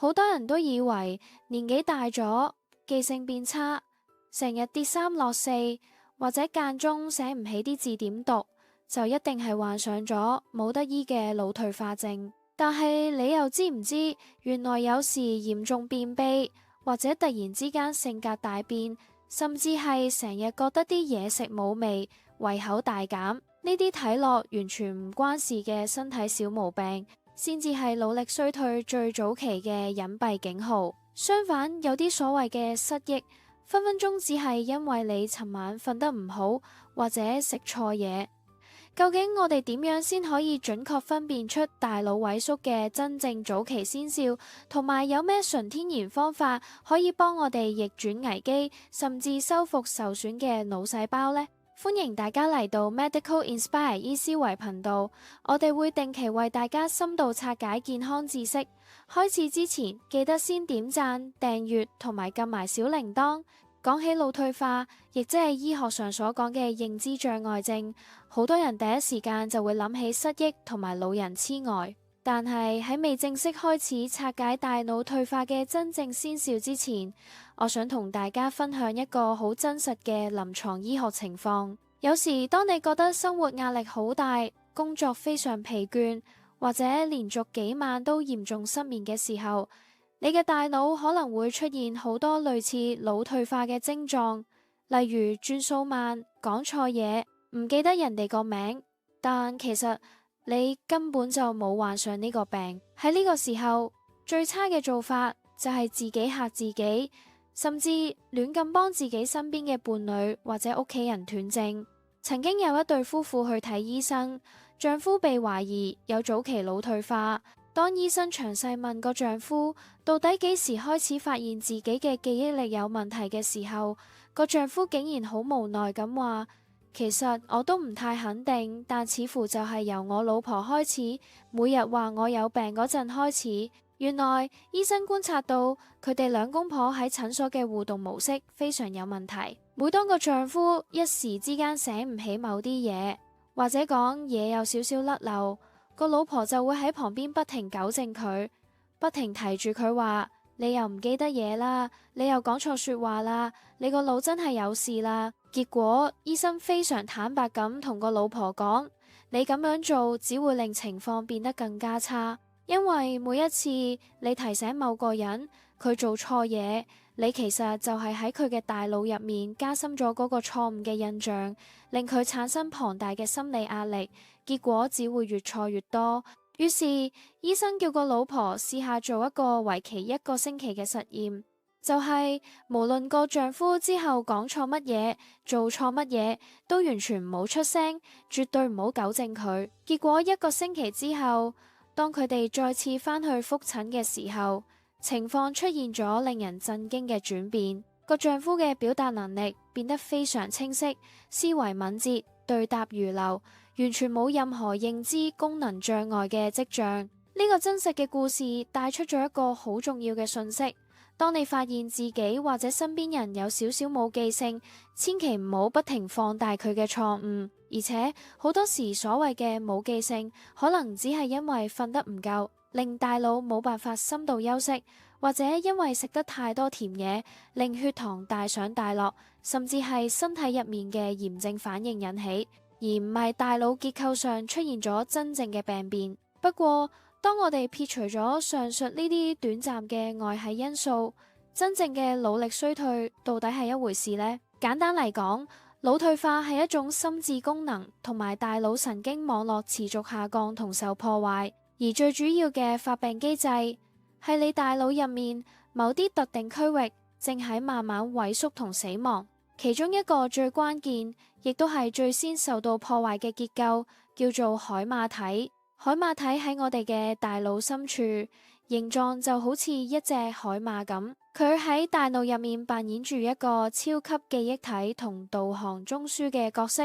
好多人都以為年紀大咗，記性變差，成日跌三落四，或者間中寫唔起啲字點讀，就一定係患上咗冇得醫嘅腦退化症。但係你又知唔知，原來有時嚴重便秘，或者突然之間性格大變，甚至係成日覺得啲嘢食冇味，胃口大減，呢啲睇落完全唔關事嘅身體小毛病，先至係腦力衰退最早期嘅隱蔽警號。相反，有啲所謂嘅失憶，分分鐘只係因為你尋晚瞓得唔好，或者食錯嘢。究竟我哋點樣先可以準確分辨出大腦萎縮嘅真正早期先兆，同埋有咩純天然方法可以幫我哋逆轉危機，甚至修復受損嘅腦細胞呢？歡迎大家嚟到 Medical Inspire 醫思維頻道，我哋會定期為大家深度拆解健康知識。開始之前，記得先點讚、訂閱同埋撳埋小鈴鐺。講起腦退化，亦即係醫學上所講嘅認知障礙症，好多人第一時間就會諗起失憶同埋老人痴呆。但係喺未正式開始拆解大腦退化嘅真正先兆之前，我想同大家分享一個好真實嘅臨床醫學情況。有時當你覺得生活壓力好大，工作非常疲倦，或者連續幾晚都嚴重失眠嘅時候，你嘅大腦可能會出現好多類似腦退化嘅症狀，例如轉數慢、講錯嘢、唔記得人哋個名，但其實你根本就冇患上呢個病。喺呢個時候，最差嘅做法就係自己嚇自己，甚至亂咁幫自己身邊嘅伴侶或者屋企人斷症。曾經有一對夫婦去睇醫生，丈夫被懷疑有早期腦退化。當醫生詳細問個丈夫到底幾時開始發現自己嘅記憶力有問題嘅時候，個丈夫竟然好無奈咁話：其實我都唔太肯定，但似乎就係由我老婆開始，每日話我有病嗰陣開始。原來醫生觀察到佢哋兩公婆喺診所嘅互動模式非常有問題。每當個丈夫一時之間醒唔起某啲嘢，或者講嘢有少少甩漏，個老婆就會喺旁邊不停糾正佢，不停提住佢話：你又唔記得嘢啦，你又講錯說話啦，你個腦真係有事啦。結果醫生非常坦白咁同個老婆講：你咁樣做只會令情況變得更加差，因為每一次你提醒某個人佢做錯嘢，你其實就係喺佢嘅大腦入面加深咗嗰個錯誤嘅印象，令佢產生龐大嘅心理壓力，結果只會越錯越多。於是醫生叫個老婆試下做一個為期1個星期嘅實驗，就係無論個丈夫之後講錯乜嘢、做錯乜嘢，都完全唔好出聲，絕對唔好糾正佢。結果1個星期之後，當佢哋再次返去復診嘅時候，情況出現咗令人震驚嘅轉變。個丈夫嘅表達能力變得非常清晰，思維敏捷，對答如流，完全冇任何認知功能障礙嘅跡象。呢個真實嘅故事帶出咗一個好重要嘅訊息：當你發現自己或者身邊人有少少冇記性，千祈唔好不停放大佢嘅錯誤。而且好多時所謂嘅冇記性，可能只係因為瞓得唔夠，令大腦冇辦法深度休息，或者因為食得太多甜嘢，令血糖大上大落，甚至係身體入面嘅炎症反應引起，而唔係大腦結構上出現咗真正嘅病變。不過，當我哋撇除咗上述呢啲短暫嘅外系因素，真正嘅腦力衰退到底係一回事呢？簡單嚟講，腦退化係一種心智功能同埋大腦神經網絡持續下降同受破壞，而最主要嘅發病機制係你大腦入面某啲特定區域正喺慢慢萎縮同死亡。其中一個最關鍵，亦都係最先受到破壞嘅結構，叫做海馬體。海馬體喺我哋嘅大腦深處，形狀就好似一隻海馬咁。佢喺大腦入面扮演住一個超級記憶體同導航中樞嘅角色，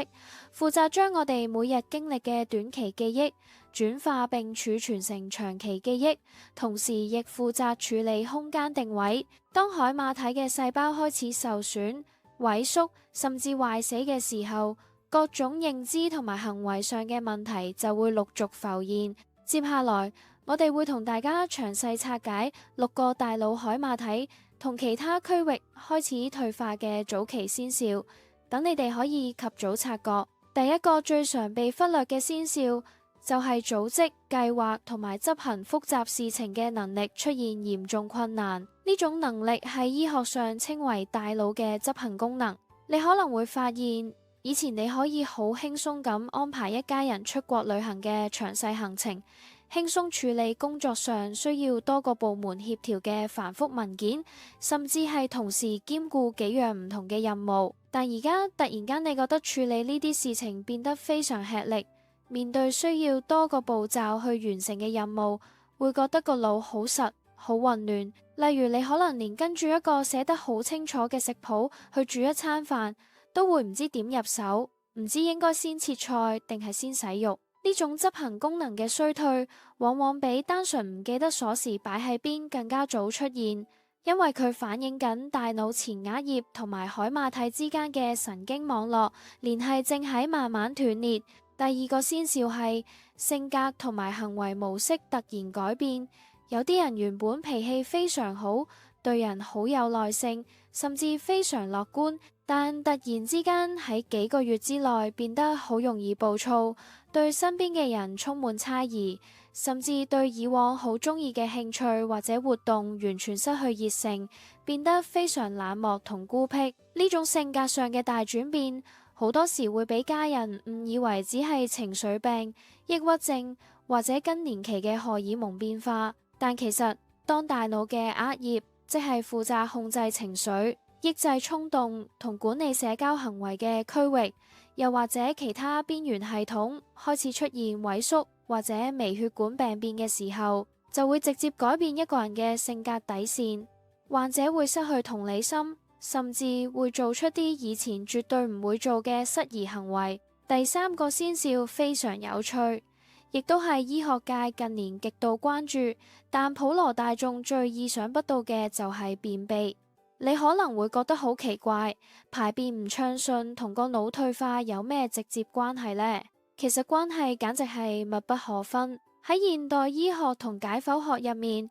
負責將我哋每日經歷嘅短期記憶轉化並儲存成長期記憶，同時亦負責處理空間定位。當海馬體嘅細胞開始受損、萎縮甚至壞死嘅時候，各種認知同埋行為上嘅問題就會陸續浮現。接下來，我哋會同大家詳細拆解6個大腦海馬體同其他區域開始退化嘅早期先兆，等你哋可以及早察覺。第一個最常被忽略嘅先兆就係組織、計劃同埋執行複雜事情嘅能力出現嚴重困難。呢種能力喺醫學上稱為大腦嘅執行功能。你可能會發現，以前你可以好輕鬆咁安排一家人出國旅行嘅詳細行程，輕鬆處理工作上需要多個部門協調嘅繁複文件，甚至係同時兼顧幾樣唔同嘅任務。但而家突然間你覺得處理呢啲事情變得非常吃力，面對需要多個步驟去完成嘅任務，會覺得個腦好實、好混亂。例如你可能連跟住一個寫得好清楚嘅食譜去煮一餐飯，都會唔知點入手，唔知應該先切菜定係先洗肉。呢種執行功能嘅衰退，往往比單純唔記得鎖匙擺喺邊更加早出現，因為佢反映緊大腦前額葉同埋海馬體之間嘅神經網絡聯繫正喺慢慢斷裂。第二個先兆係性格同埋行為模式突然改變，有啲人原本脾氣非常好，對人好有耐性，甚至非常樂觀，但突然之間喺幾個月之內變得好容易暴躁，對身邊嘅人充滿猜疑，甚至對以往好鍾意嘅興趣或者活動完全失去熱誠，變得非常冷漠同孤僻。呢種性格上嘅大轉變，好多時會俾家人誤以為只係情緒病、抑鬱症或者更年期嘅荷爾蒙變化，但其實當大腦嘅額葉，即係負責控制情緒、抑制衝動同管理社交行為嘅區域，又或者其他邊緣系統開始出現萎縮或者微血管病變嘅時候，就會直接改變一個人嘅性格底線。患者會失去同理心，甚至會做出啲以前絕對唔會做嘅失儀行為。第三個先兆非常有趣，亦都係醫學界近年極度關注，但普羅大眾最意想不到嘅就係便秘。你可能會覺得好奇怪，排便唔暢順同個腦退化有咩直接關係呢？其實關係簡直係密不可分。喺現代醫學同解剖學入面，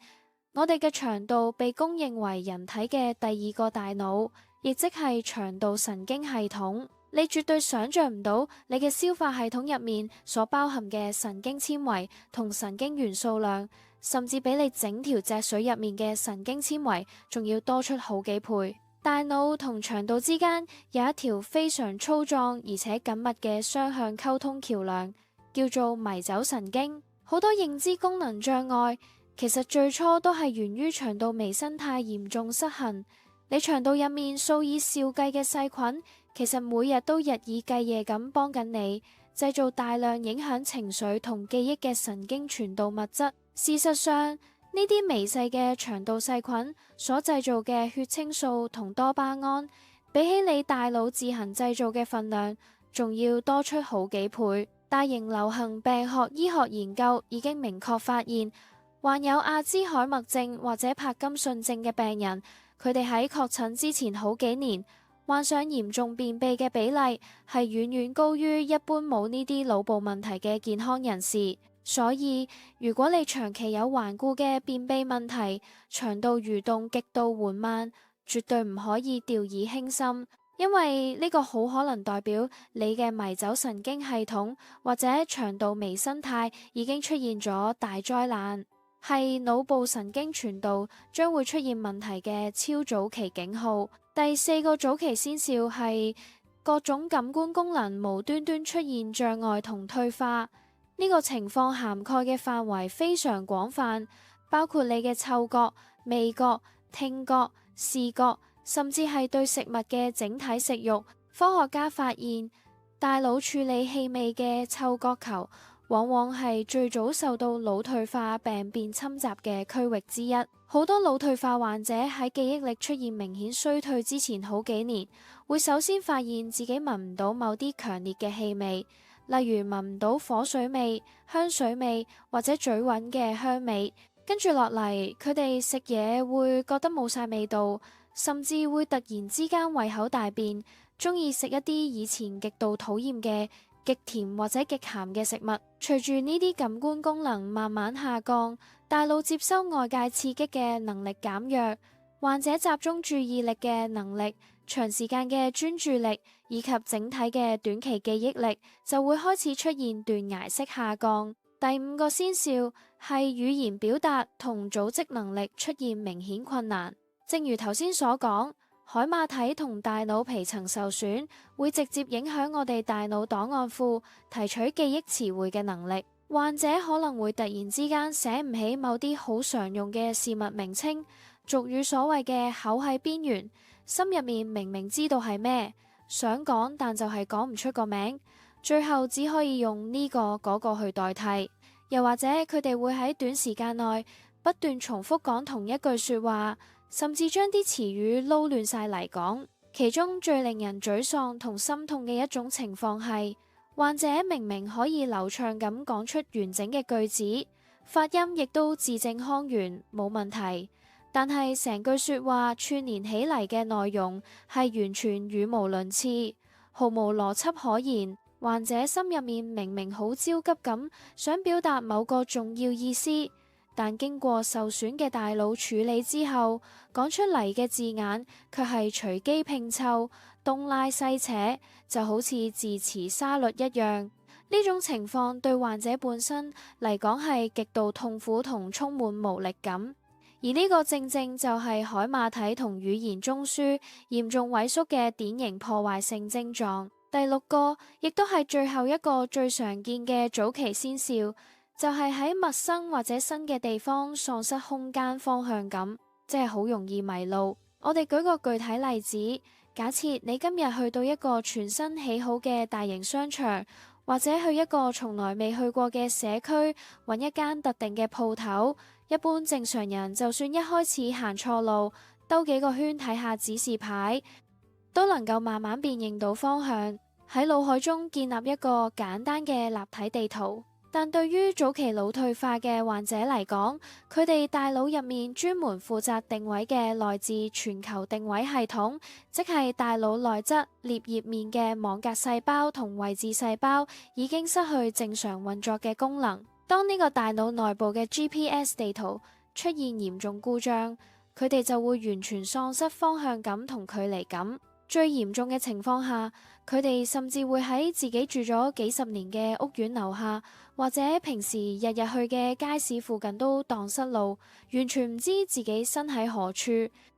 我哋嘅腸道被公認為人體嘅第二個大腦，亦即係腸道神經系統。你絕對想象唔到你嘅消化系統入面所包含嘅神經纖維同神經元素量，甚至比你整條脊髓入面嘅神經纖維仲要多出好幾倍。大腦同腸道之間有一條非常粗壯而且緊密嘅雙向溝通橋梁，叫做迷走神經。好多認知功能障礙其實最初都係源於腸道微生態嚴重失衡。你腸道入面數以兆計嘅細菌，其實每日都日以繼夜咁幫緊你，製造大量影響情緒同記憶嘅神經傳導物質。事實上，呢啲微細嘅腸道細菌所製造嘅血清素同多巴胺，比起你大腦自行製造嘅份量，仲要多出好幾倍。大型流行病學醫學研究已經明確發現，患有阿茲海默症或者帕金遜症嘅病人，佢哋喺確診之前好幾年，患上嚴重便秘嘅比例係遠遠高於一般冇呢啲腦部問題嘅健康人士。所以，如果你長期有頑固嘅便秘問題，腸道蠕動極度緩慢，絕對唔可以掉以輕心，因為呢個好可能代表你嘅迷走神經系統或者腸道微生態已經出現咗大災難，係腦部神經傳導將會出現問題嘅超早期警號。第四個早期先兆係各種感官功能無端端出現障礙同退化。呢個情況涵蓋嘅範圍非常廣泛，包括你嘅嗅覺、味覺、聽覺、視覺，甚至係對食物嘅整體食慾。科學家發現，大腦處理氣味嘅嗅覺球，往往係最早受到腦退化病變侵襲嘅區域之一。好多腦退化患者喺記憶力出現明顯衰退之前好幾年，會首先發現自己聞唔到某啲強烈嘅氣味。例如聞唔到火水味、香水味或者嘴穩嘅香味，跟住落嚟佢哋食嘢會覺得冇晒味道，甚至會突然之間胃口大變，鍾意食一啲以前極度討厭嘅極甜或者極鹹嘅食物。隨住呢啲感官功能慢慢下降，大腦接收外界刺激嘅能力減弱，患者集中注意力嘅能力、長時間嘅專注力以及整體嘅短期記憶力就會開始出現斷崖式下降。第五個先兆係語言表達同組織能力出現明顯困難。正如頭先所講，海馬體同大腦皮層受損會直接影響我哋大腦檔案庫提取記憶詞彙嘅能力。患者可能會突然之間寫唔起某啲好常用嘅事物名稱，俗語所謂嘅口喺邊緣，心入面明明知道係咩，想講但就係講唔出個名，最後只可以用呢個嗰個去代替。又或者佢哋會喺短時間內不斷重複講同一句說話，甚至將啲詞語撈亂晒嚟講。其中最令人沮喪同心痛嘅一種情況係，患者明明可以流暢咁講出完整嘅句子，發音亦都字正腔圓，冇問題，但係成句說話串聯起嚟嘅內容係完全語無倫次，毫無邏輯可言。患者心入面明明好焦急咁想表達某個重要意思，但經過受損嘅大腦處理之後，講出嚟嘅字眼卻係隨機拼湊、東拉西扯，就好似字詞沙律一樣。呢種情況對患者本身嚟講係極度痛苦同充滿無力感，而呢個正正就係海馬體同語言中樞嚴重萎縮嘅典型破壞性症狀。第六個，亦都係最後一個最常見嘅早期先兆，就係喺陌生或者新嘅地方喪失空間方向感，即係好容易迷路。我哋舉個具體例子，假設你今日去到一個全新起好嘅大型商場，或者去一個從來未去過嘅社區，揾一間特定嘅鋪頭。一般正常人就算一開始行錯路，兜幾個圈睇下指示牌，都能夠慢慢辨認到方向，喺腦海中建立一個簡單嘅立體地圖。但對於早期腦退化嘅患者嚟講，佢哋大腦入面專門負責定位嘅來自全球定位系統，即係大腦內側裂葉面嘅網格細胞同位置細胞，已經失去正常運作嘅功能。當呢個大腦內部嘅 GPS 地圖出現嚴重故障，佢哋就會完全喪失方向感同距離感。最嚴重嘅情況下，佢哋甚至會喺自己住咗幾十年嘅屋苑樓下，或者平時日日去嘅街市附近都蕩失路，完全唔知自己身喺何處。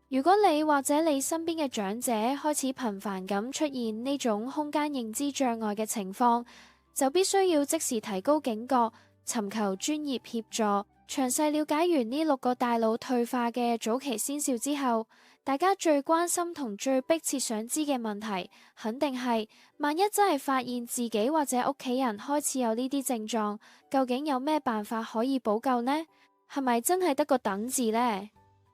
如果你或者你身邊嘅長者開始頻繁咁出現呢種空間認知障礙嘅情況，就必須要即時提高警覺，尋求專業協助。詳細了解完呢6個大腦退化嘅早期先兆之後，大家最關心同最迫切想知嘅問題，肯定係萬一真係發現自己或者屋企人開始有呢啲症狀，究竟有咩辦法可以補救呢？係咪真係得個等字呢？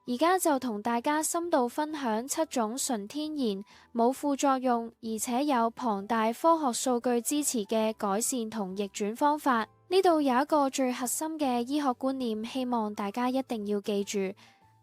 而家就同大家深度分享7種純天然、冇副作用，而且有龐大科學數據支持嘅改善同逆轉方法。呢度有一個最核心嘅醫學觀念，希望大家一定要記住，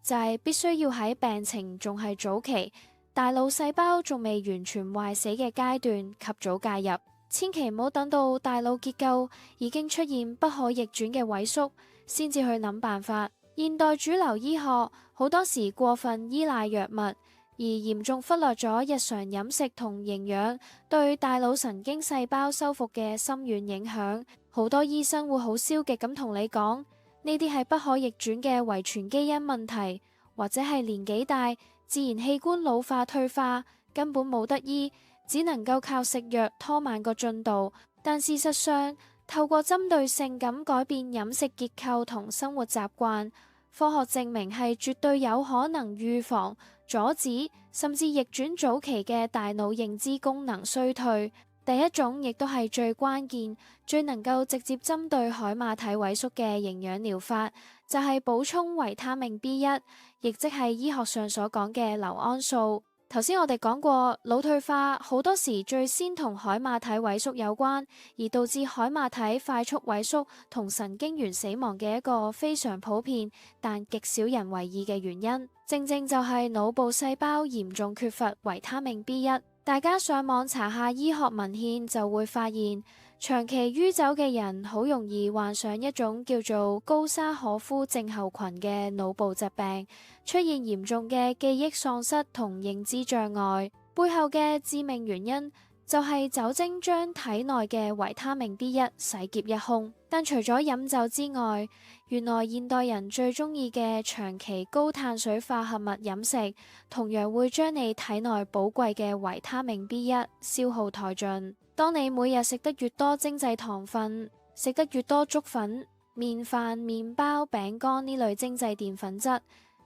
就係必須要喺病情仲係早期，大腦細胞仲未完全壞死嘅階段及早介入，千祈唔好等到大腦結構已經出現不可逆轉嘅萎縮，先至去諗辦法。現代主流醫學好多時過分依賴藥物，而嚴重忽略咗日常飲食同營養對大腦神經細胞修復嘅深遠影響。好多醫生會好消極咁同你講，呢啲係不可逆轉嘅遺傳基因問題，或者係年紀大、自然器官老化退化，根本冇得醫，只能夠靠食藥拖慢個進度。但事實上，透過針對性咁改變飲食結構同生活習慣，科學證明係絕對有可能預防、阻止甚至逆轉早期嘅大腦認知功能衰退。第一種亦都係最關鍵、最能夠直接針對海馬體萎縮嘅營養療法，就係補充維他命 B1，亦即係醫學上所講嘅硫胺素。頭先我哋講過，腦退化好多時最先同海馬體萎縮有關，而導致海馬體快速萎縮同神經元死亡嘅一個非常普遍但極少人為意嘅原因，正正就係腦部細胞嚴重缺乏維他命 B1。大家上網查下醫學文獻就會發現，長期酗酒嘅人好容易患上一種叫做高沙可夫症候群嘅腦部疾病，出現嚴重嘅記憶喪失同認知障礙。背後嘅致命原因就係酒精將體內嘅維他命 B1 洗劫一空。但除咗飲酒之外，原來現代人最中意嘅長期高碳水化合物飲食，同樣會將你體內寶貴嘅維他命 B1 消耗殆盡。當你每日食得越多精製糖分，食得越多粥粉、麵飯、麵包、餅乾呢類精製澱粉質，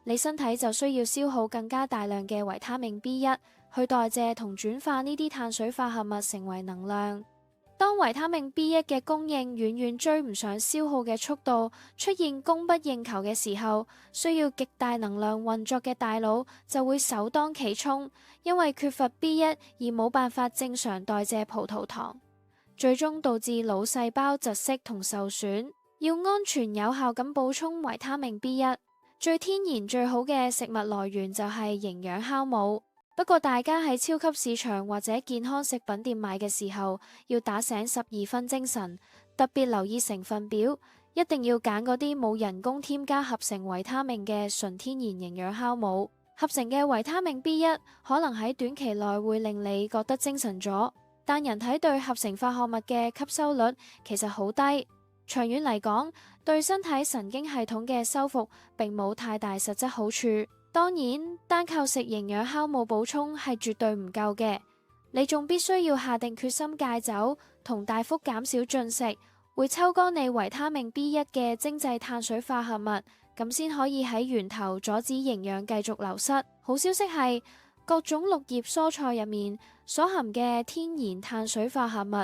你身體就需要消耗更加大量嘅維他命 B1 去代謝同轉化呢啲碳水化合物成為能量。當維他命 B1 嘅供應遠遠追唔上消耗嘅速度，出現供不應求嘅時候，需要極大能量運作嘅大腦就會首當其衝，因為缺乏 B1 而冇辦法正常代謝葡萄糖，最終導致腦細胞窒息同受損。要安全有效咁補充維他命 B1，最天然最好嘅食物來源就係營養酵母。不過大家喺超級市場或者健康食品店買嘅時候，要打醒12分精神，特別留意成分表，一定要揀嗰啲冇人工添加合成維他命嘅純天然營養酵母。合成嘅維他命 B1 可能喺短期內會令你覺得精神咗，但人體對合成化學物嘅吸收率其實好低，長遠嚟講，對身體神經系統嘅修復並冇太大實質好處。當然，單靠食營養酵母補充係絕對唔夠嘅，你仲必須要下定決心戒酒同大幅減少進食，會抽乾你維他命 B1 嘅精製碳水化合物，咁先可以喺源頭阻止營養繼續流失。好消息係，各種綠葉蔬菜入面所含嘅天然碳水化合物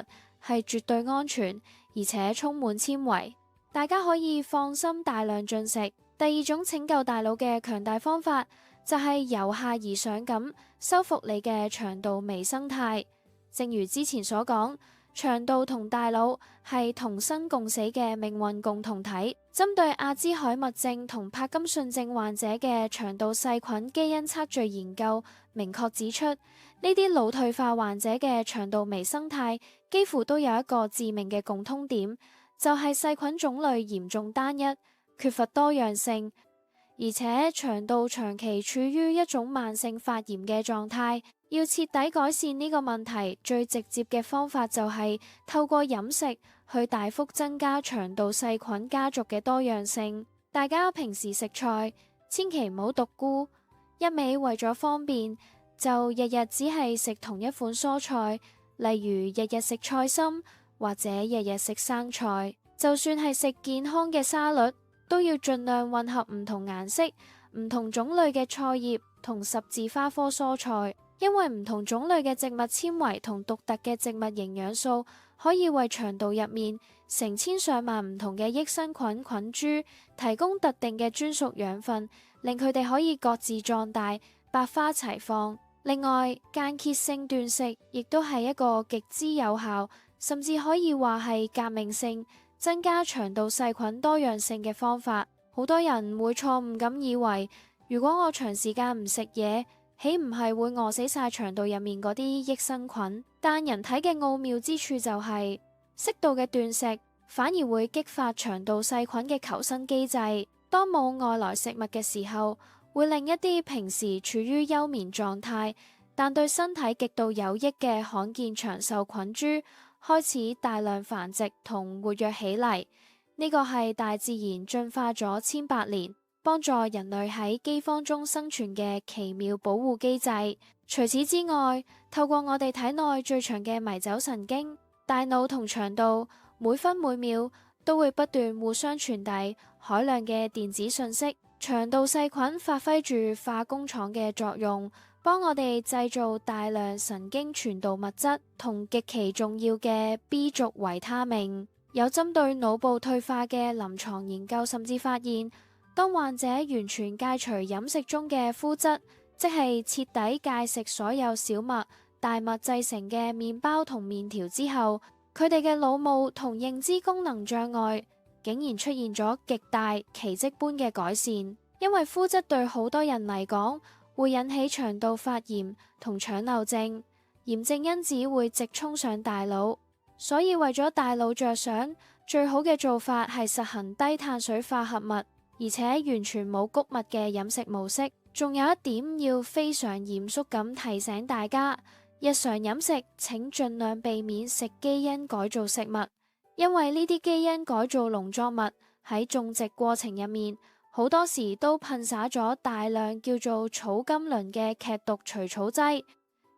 係絕對安全，而且充滿纖維，大家可以放心大量進食。第二種拯救大腦嘅強大方法，就係由下而上咁修復你嘅腸道微生態。正如之前所講，腸道同大腦係同生共死嘅命運共同體。針對阿茲海默症同帕金遜症患者嘅腸道細菌基因測序研究，明確指出，呢啲腦退化患者嘅腸道微生態幾乎都有一個致命嘅共通點，就係細菌種類嚴重單一，缺乏多樣性，而且腸道長期處於一種慢性發炎嘅狀態。要徹底改善呢個問題，最直接嘅方法就係透過飲食去大幅增加腸道細菌家族嘅多樣性。大家平時食菜，千祈唔好獨孤，一味為咗方便就日日只係食同一款蔬菜，例如日日食菜心或者日日食生菜。就算係食健康嘅沙律，都要盡量混合唔同顏色、唔同種類嘅菜葉同十字花科蔬菜，因為唔同種類嘅植物纖維同獨特嘅植物營養素，可以為腸道入面成千上萬唔同嘅益生菌菌株提供特定嘅專屬養分，令佢哋可以各自壯大，百花齊放。另外，間歇性斷食亦都係一個極之有效，甚至可以話係革命性增加腸道細菌多樣性嘅方法。好多人會錯誤咁以為，如果我長時間唔食嘢，豈唔係會餓死晒腸道入面嗰啲益生菌？但人體嘅奧妙之處就係，適度嘅斷食反而會激發腸道細菌嘅求生機制。當冇外來食物嘅時候，會令一啲平時處於休眠狀態，但對身體極度有益嘅罕見長壽菌株開始大量繁殖同活躍起嚟。呢個係大自然進化咗千百年，幫助人類喺饑荒中生存嘅奇妙保護機制。除此之外，透過我哋體內最長嘅迷走神經，大腦同腸道每分每秒都會不斷互相傳遞海量嘅電子信息。腸道細菌發揮住化工廠嘅作用，幫我哋製造大量神經傳導物質同極其重要嘅 B 族維他命。有針對腦部退化嘅臨床研究，甚至發現，當患者完全戒除飲食中嘅麩質，即係徹底戒食所有小麥、大麥製成嘅麵包同麵條之後，佢哋嘅腦霧同認知功能障礙竟然出現咗極大奇蹟般嘅改善。因為麩質對好多人嚟講會引起腸道發炎同腸漏症，炎症因子會直衝上大腦，所以為咗大腦着想，最好嘅做法係實行低碳水化合物，而且完全冇穀物嘅飲食模式。仲有一點要非常嚴肅咁提醒大家，日常飲食請盡量避免食基因改造食物，因為呢啲基因改造農作物喺種植過程入面，好多時都噴灑咗大量叫做草甘膦嘅劇毒除草劑。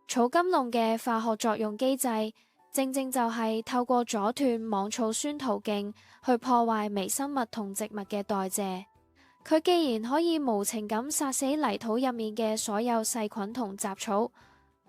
草甘膦嘅化學作用機制，正正就係透過阻斷網草酸途徑去破壞微生物同植物嘅代謝。佢既然可以無情咁殺死泥土入面嘅所有細菌同雜草，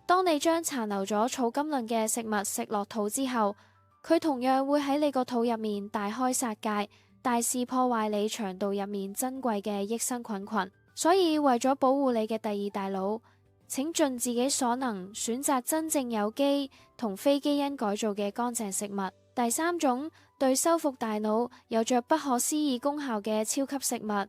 當你將殘留咗草甘膦嘅食物食落肚之後，佢同樣會喺你個肚入面大開殺戒，大肆破壞你腸道入面珍貴嘅益生菌群。所以為咗保護你嘅第二大腦，請盡自己所能選擇真正有機同非基因改造嘅乾淨食物。第三種對修復大腦有着不可思議功效嘅超級食物，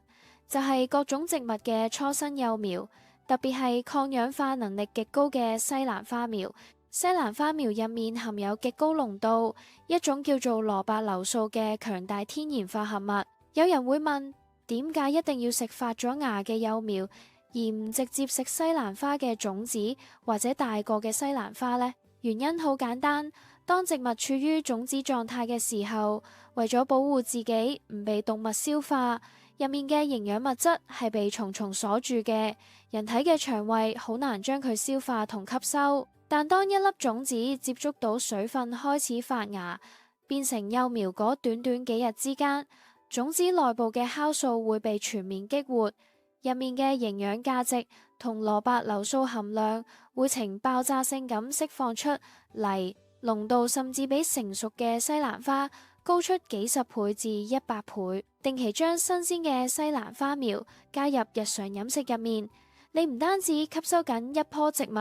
就係各種植物嘅初生幼苗，特別係抗氧化能力極高嘅西蘭花苗。西蘭花苗入面含有極高濃度一種叫做蘿蔔硫素嘅強大天然化合物。有人會問，點解一定要食發咗芽嘅幼苗，而唔直接食西蘭花嘅種子或者大個嘅西蘭花呢？原因好簡單，當植物處於種子狀態嘅時候，為咗保護自己唔被動物消化，入面嘅營養物質係被重重鎖住嘅，人體嘅腸胃好難將佢消化同吸收。但當一粒種子接觸到水分開始發芽，變成幼苗嗰短短幾日之間，種子內部嘅酵素會被全面激活，入面嘅營養價值同蘿蔔硫素含量會呈爆炸性咁釋放出嚟，濃度甚至比成熟嘅西蘭花高出幾十倍至100倍。定期將新鮮嘅西蘭花苗加入日常飲食入面，你唔單止吸收緊一棵植物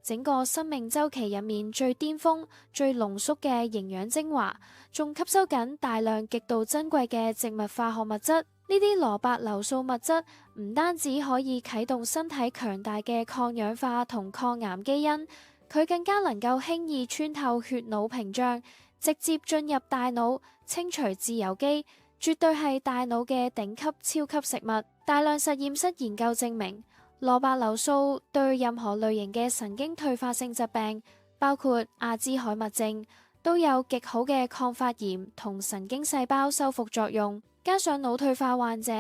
整個生命週期入面最巔峰、最濃縮嘅營養精華，仲吸收緊大量極度珍貴嘅植物化學物質。呢啲蘿蔔硫素物質唔單止可以啟動身體強大嘅抗氧化同抗癌基因，佢更加能夠輕易穿透血腦屏障，直接進入大腦，清除自由基，絕對係大腦嘅頂級超級食物。大量實驗室研究證明，蘿蔔硫素對任何類型嘅神經退化性疾病，包括阿茲海默症，都有極好嘅抗發炎同神經細胞修復作用。加上腦退化患者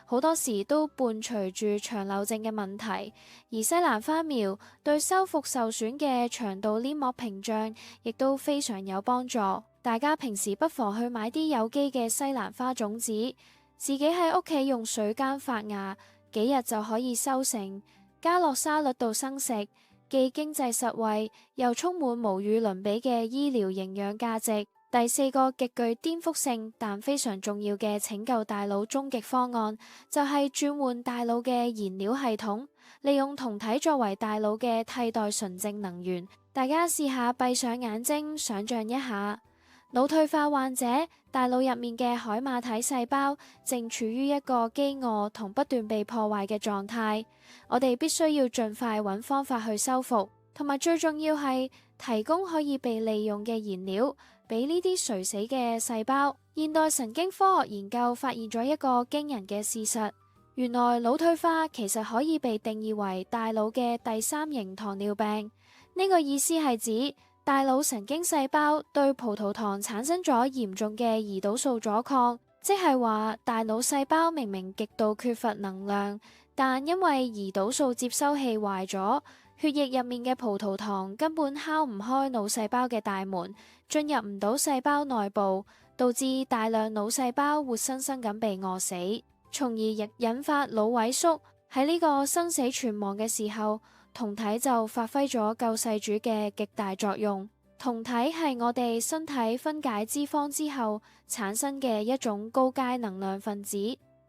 好多時都伴隨住長瘤症嘅問題，而西蘭花苗對修復受損嘅腸道黏膜屏障亦都非常有幫助。大家平時不妨去買啲有機嘅西蘭花種子，自己喺屋企用水耕發芽，幾日就可以收成，加落沙律度生食，既經濟實惠，又充滿無與倫比嘅醫療營養價值。第四個極具顛覆性但非常重要嘅拯救大腦終極方案，就係轉換大腦嘅燃料系統，利用酮體作為大腦嘅替代純正能源。大家試下閉上眼睛，想象一下，腦退化患者大腦入面嘅海馬體細胞正處於一個飢餓同不斷被破壞嘅狀態，我哋必須要盡快揾方法去修復，同埋最重要係提供可以被利用嘅燃料俾呢啲垂死嘅細胞。現代神經科學研究發現咗一個驚人嘅事實，原來腦退化其實可以被定義為大腦嘅第三型糖尿病。呢個意思係指大腦神經細胞對葡萄糖產生咗嚴重嘅胰島素阻抗，即係話大腦細胞明明極度缺乏能量，但因為胰島素接收器壞咗，血液入面嘅葡萄糖根本敲唔開腦細胞嘅大門，進入唔到細胞內部，導致大量腦細胞活生生咁被餓死，從而亦引發腦萎縮。喺呢個生死存亡嘅時候，酮體就發揮咗救世主嘅極大作用。酮體係我哋身體分解脂肪之後產生嘅一種高階能量分子。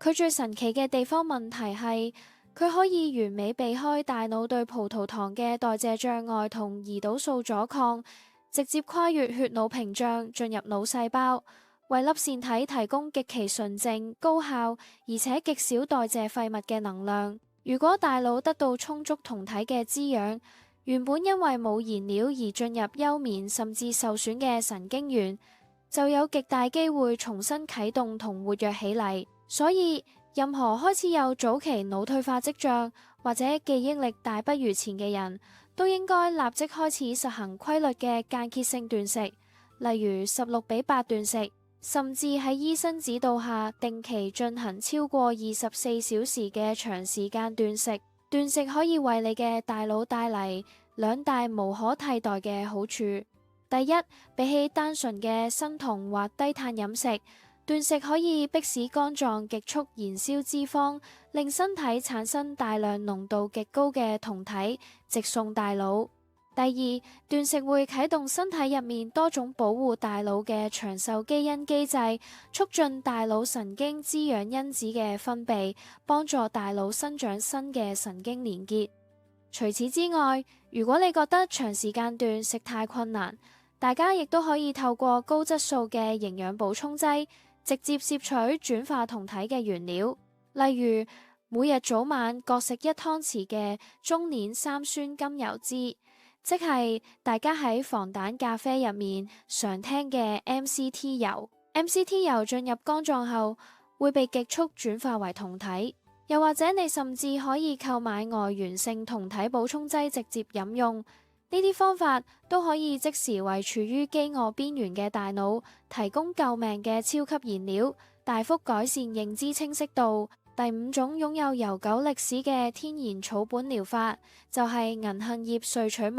佢最神奇嘅地方問題係，佢可以完美避開大腦對葡萄糖嘅代謝障礙同胰島素阻抗，直接跨越血腦屏障進入腦細胞，為粒線體提供極其純正、高效而且極少代謝廢物嘅能量。如果大腦得到充足酮體嘅滋養，原本因為冇燃料而進入休眠甚至受損嘅神經元，就有極大機會重新啟動同活躍起嚟。所以，任何開始有早期腦退化跡象或者記憶力大不如前嘅人，都應該立即開始實行規律嘅間歇性斷食，例如16:8斷食，甚至喺醫生指導下定期進行超過24小時嘅長時間斷食。斷食可以為你嘅大腦帶嚟兩大無可替代嘅好處。第一，比起單純嘅生酮或低碳飲食，斷食可以迫使肝臟極速燃燒脂肪，令身體產生大量濃度極高嘅酮體，直送大腦。第二，斷食會啟動身體入面多種保護大腦嘅長壽基因機制，促進大腦神經滋養因子嘅分泌，幫助大腦生長新嘅神經連結。除此之外，如果你覺得長時間斷食太困難，大家亦都可以透過高質素嘅營養補充劑，直接攝取轉化酮體嘅原料，例如每日早晚各食1湯匙嘅中鏈三酸甘油酯，即係大家喺防彈咖啡入面常聽嘅 MCT 油。MCT 油進入肝臟後會被極速轉化為酮體，又或者你甚至可以購買外源性酮體補充劑直接飲用。呢啲方法都可以即時為處於飢餓邊緣嘅大腦提供救命嘅超級燃料，大幅改善認知清晰度。第5種擁有悠久歷史嘅天然草本療法就係銀杏葉萃取物。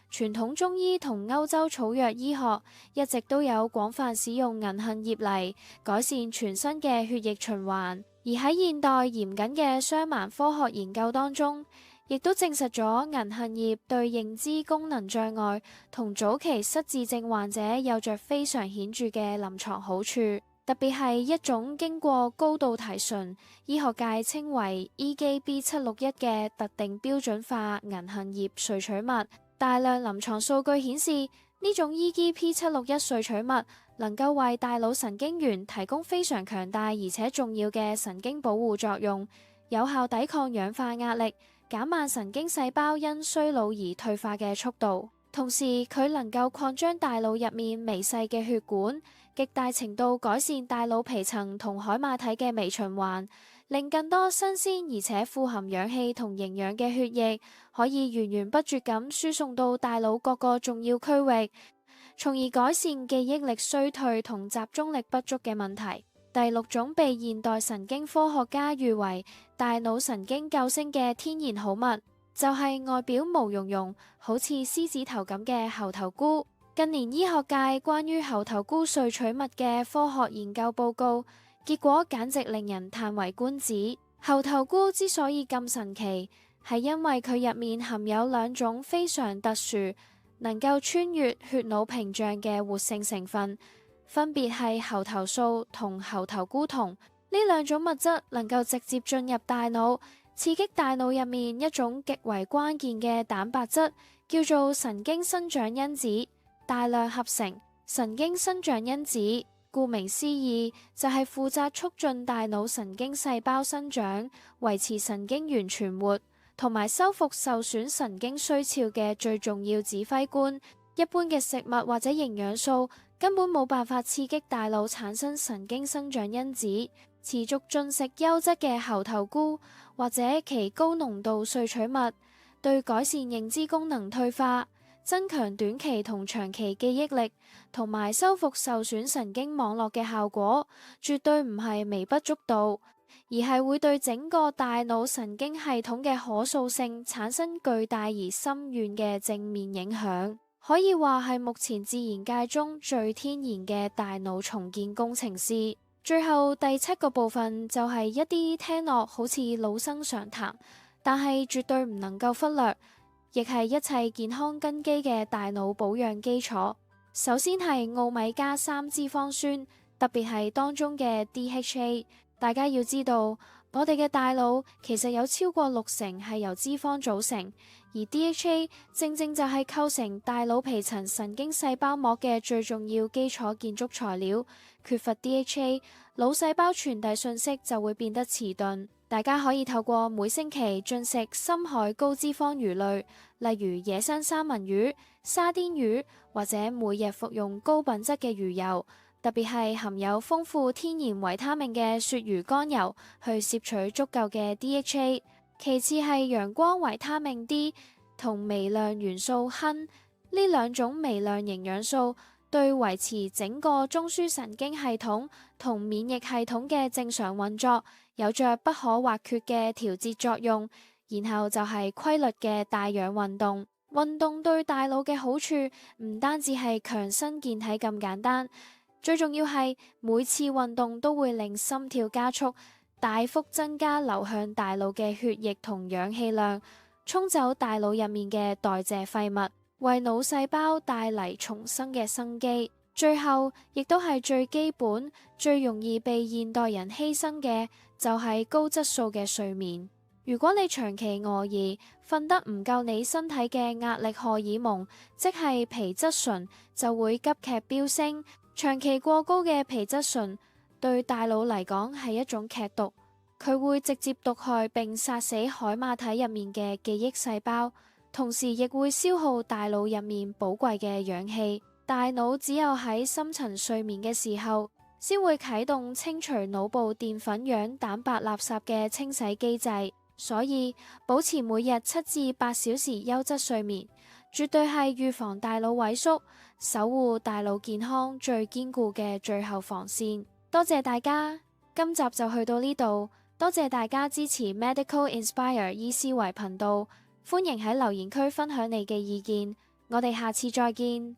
傳統中醫同歐洲草藥醫學一直都有廣泛使用銀杏葉嚟改善全身嘅血液循環，而喺現代嚴謹嘅雙盲科學研究當中，亦都證實咗銀杏葉對認知功能障礙同早期失智症患者有着非常顯著嘅臨床好處。特別係一種經過高度提純，醫學界稱為 EGB761 嘅特定標準化銀杏葉萃取物。大量臨床數據顯示，呢種 EGB761 萃取物能夠為大腦神經元提供非常強大而且重要嘅神經保護作用，有效抵抗氧化壓力，減慢神經細胞因衰老而退化嘅速度。同時，佢能夠擴張大腦入面微細嘅血管，極大程度改善大腦皮層同海馬體嘅微循環，令更多新鮮而且富含氧氣同營養嘅血液可以源源不絕咁輸送到大腦各個重要區域，從而改善記憶力衰退同集中力不足嘅問題。第6種被現代神經科學家譽為大腦神經救星嘅天然好物，就係外表毛茸茸，好似獅子頭咁嘅猴頭菇。近年醫學界關於猴頭菇萃取物嘅科學研究報告，結果簡直令人嘆為觀止。猴頭菇之所以咁神奇，係因為佢入面含有2種非常特殊，能夠穿越血腦屏障嘅活性成分，分別係猴頭素同猴頭菇酮。呢2種物質能夠直接進入大腦，刺激大腦入面一種極為關鍵嘅蛋白質，叫做神經生長因子，大量合成。神經生長因子顧名思義就係負責促進大腦神經細胞生長、維持神經元存活同埋修復受損神經衰鞘嘅最重要指揮官。一般嘅食物或者營養素根本冇辦法刺激大腦產生神經生長因子。持續進食優質嘅猴頭菇或者其高濃度萃取物，對改善認知功能退化、增強短期同長期記憶力同埋修復受損神經網絡嘅效果，絕對唔係微不足道，而係會對整個大腦神經系統嘅可塑性產生巨大而深遠嘅正面影響。可以話係目前自然界中最天然嘅大腦重建工程師。最後第7個部分就係一啲聽落好似老生常談，但係絕對唔能夠忽略，亦係一切健康根基嘅大腦保養基礎。首先係奧米加3脂肪酸，特別係當中嘅 DHA。大家要知道，我哋嘅大腦其實有超過60%係由脂肪組成，而 DHA 正正就係構成大腦皮層神經細胞膜嘅最重要基礎建築材料。缺乏 DHA，腦細胞傳遞信息就會變得遲鈍。大家可以透過每星期進食深海高脂肪魚類，例如野生三文魚、沙甸魚，或者每日服用高品質嘅魚油，特別係含有豐富天然維他命嘅鱈魚肝油，去攝取足夠嘅 DHA。其次係陽光維他命 D 同微量元素鋅，呢兩種微量營養素對維持整個中樞神經系統同免疫系統嘅正常運作有着不可或缺嘅調節作用。然後就係規律嘅帶氧運動，運動對大腦嘅好處唔單止係強身健體咁簡單，最重要係每次運動都會令心跳加速，大幅增加流向大腦嘅血液同氧氣量，沖走大腦入面嘅代謝廢物，為腦細胞帶嚟重生嘅生機。最後亦都係最基本、最容易被現代人犧牲嘅，就係高質素嘅睡眠。如果你長期餓而瞓得唔夠，你身體嘅壓力荷爾蒙，即係皮質醇，就會急劇飆升。長期過高嘅皮質醇對大腦嚟講係一種劇毒，佢會直接毒害並殺死海馬體入面嘅記憶細胞，同時亦會消耗大腦入面寶貴嘅氧氣。大腦只有喺深層睡眠嘅時候，先會啟動清除腦部澱粉樣蛋白垃圾嘅清洗機制。所以保持每日7至8小時優質睡眠，絕對係預防大腦萎縮、守護大腦健康最堅固嘅最後防線。多謝大家，今集就去到呢度。多謝大家支持 Medical Inspire 醫思維頻道，歡迎喺留言區分享你嘅意見。我哋下次再見。